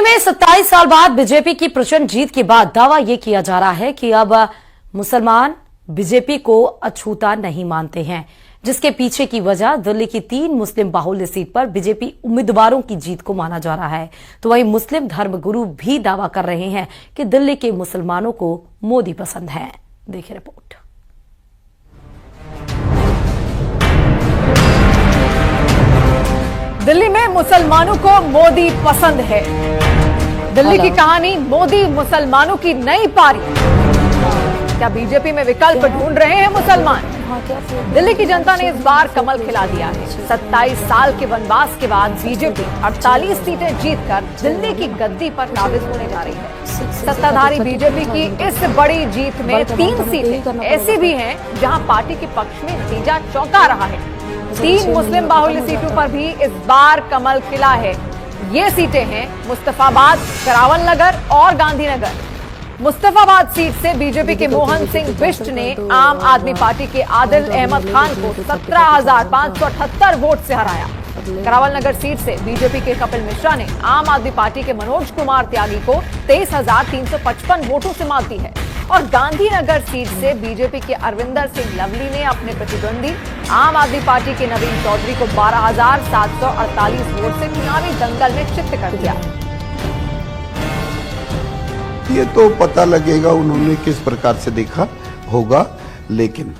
दिल्ली में 27 साल बाद बीजेपी की प्रचंड जीत के बाद दावा यह किया जा रहा है कि अब मुसलमान बीजेपी को अछूता नहीं मानते हैं, जिसके पीछे की वजह दिल्ली की 3 मुस्लिम बाहुल्य सीट पर बीजेपी उम्मीदवारों की जीत को माना जा रहा है। तो वहीं मुस्लिम धर्मगुरु भी दावा कर रहे हैं कि दिल्ली के मुसलमानों को मोदी पसंद है। देखिए रिपोर्ट। दिल्ली में मुसलमानों को मोदी पसंद है। दिल्ली की कहानी मोदी मुसलमानों की नई पारी। क्या बीजेपी में विकल्प ढूंढ रहे हैं मुसलमान? दिल्ली की जनता ने इस बार कमल खिला दिया है। 27 साल के वनवास के बाद बीजेपी 48 सीटें जीतकर दिल्ली की गद्दी पर काबिज होने जा रही है। सत्ताधारी बीजेपी की इस बड़ी जीत में 3 सीटें ऐसी भी हैं जहां पार्टी के पक्ष में नतीजा चौंका रहा है। 3 मुस्लिम बाहुल्य सीटों पर भी इस बार कमल खिला है। ये सीटें हैं मुस्तफाबाद, करावल नगर और गांधीनगर। मुस्तफाबाद सीट से बीजेपी के मोहन सिंह बिष्ट ने आम आदमी पार्टी के आदिल अहमद खान को 17,578 वोट से हराया। करावल नगर सीट से बीजेपी के कपिल मिश्रा ने आम आदमी पार्टी के मनोज कुमार त्यागी को 23,355 वोटों से मात दी है। और गांधीनगर सीट से बीजेपी के अरविंदर सिंह लवली ने अपने प्रतिद्वंदी आम आदमी पार्टी के नवीन चौधरी को 12,748 वोट से चुनावी दंगल में चित्त कर दिया। ये तो पता लगेगा उन्होंने किस प्रकार से देखा होगा, लेकिन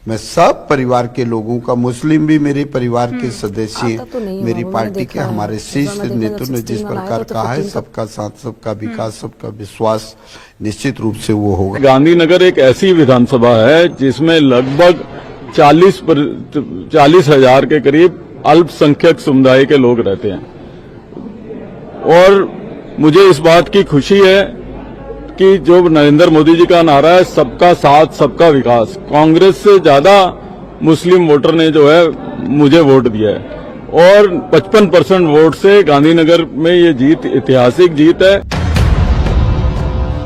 मैं सब परिवार के लोगों का, मुस्लिम भी मेरे परिवार के सदस्य, मेरी पार्टी के हमारे शीर्ष नेतृत्व ने जिस प्रकार कहा है, सबका साथ, सबका विकास, सबका विश्वास, निश्चित रूप से वो होगा। गांधीनगर एक ऐसी विधानसभा है जिसमें लगभग 40,000 के करीब अल्पसंख्यक समुदाय के लोग रहते हैं। और मुझे इस बात की खुशी है कि जो नरेंद्र मोदी जी का नारा है, सबका साथ सबका विकास, कांग्रेस से ज्यादा मुस्लिम वोटर ने जो है मुझे वोट दिया है और 55% वोट से गांधीनगर में ये जीत ऐतिहासिक जीत है।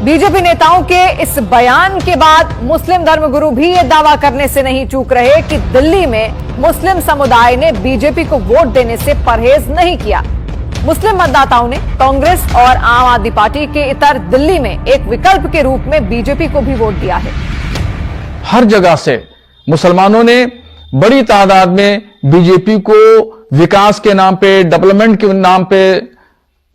बीजेपी नेताओं के इस बयान के बाद मुस्लिम धर्मगुरु भी ये दावा करने से नहीं चूक रहे कि दिल्ली में मुस्लिम समुदाय ने बीजेपी को वोट देने से परहेज नहीं किया। मुस्लिम मतदाताओं ने कांग्रेस और आम आदमी पार्टी के इतर दिल्ली में एक विकल्प के रूप में बीजेपी को भी वोट दिया है। हर जगह से मुसलमानों ने बड़ी तादाद में बीजेपी को विकास के नाम पे, डेवलपमेंट के नाम पे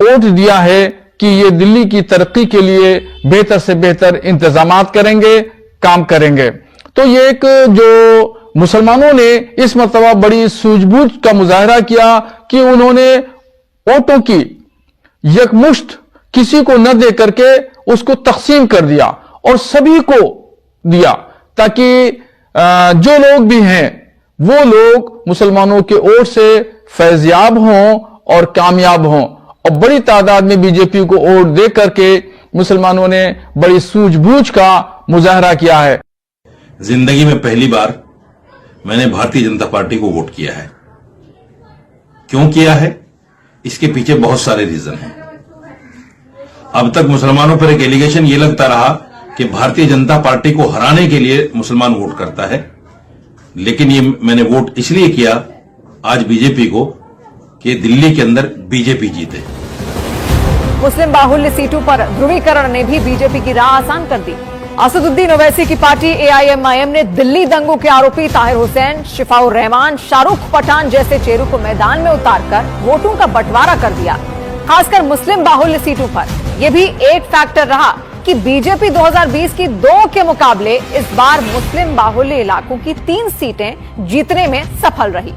वोट दिया है कि ये दिल्ली की तरक्की के लिए बेहतर से बेहतर इंतजामात करेंगे, काम करेंगे। तो ये एक जो मुसलमानों ने इस मर्तबा बड़ी सूझबूझ का मुजाहरा किया कि उन्होंने वोटों की यकमुश्त किसी को न दे करके उसको तकसीम कर दिया और सभी को दिया, ताकि जो लोग भी हैं वो लोग मुसलमानों के वोट से फैज़याब हों और कामयाब हों। और बड़ी तादाद में बीजेपी को वोट दे करके मुसलमानों ने बड़ी सूझबूझ का मुजाहरा किया है। जिंदगी में पहली बार मैंने भारतीय जनता पार्टी को वोट किया है। क्यों किया है? इसके पीछे बहुत सारे रीजन हैं। अब तक मुसलमानों पर एक एलिगेशन ये लगता रहा कि भारतीय जनता पार्टी को हराने के लिए मुसलमान वोट करता है, लेकिन ये मैंने वोट इसलिए किया आज बीजेपी को कि दिल्ली के अंदर बीजेपी जीते। मुस्लिम बाहुल्य सीटों पर ध्रुवीकरण ने भी बीजेपी की राह आसान कर दी। असदुद्दीन ओवैसी की पार्टी एआईएमआईएम ने दिल्ली दंगों के आरोपी ताहिर हुसैन, शिफाउर रहमान, शाहरुख पठान जैसे चेहरों को मैदान में उतारकर वोटों का बंटवारा कर दिया। खासकर मुस्लिम बाहुल्य सीटों पर यह भी एक फैक्टर रहा कि बीजेपी 2020 की 2 के मुकाबले इस बार मुस्लिम बाहुल्य इलाकों की 3 सीटें जीतने में सफल रही।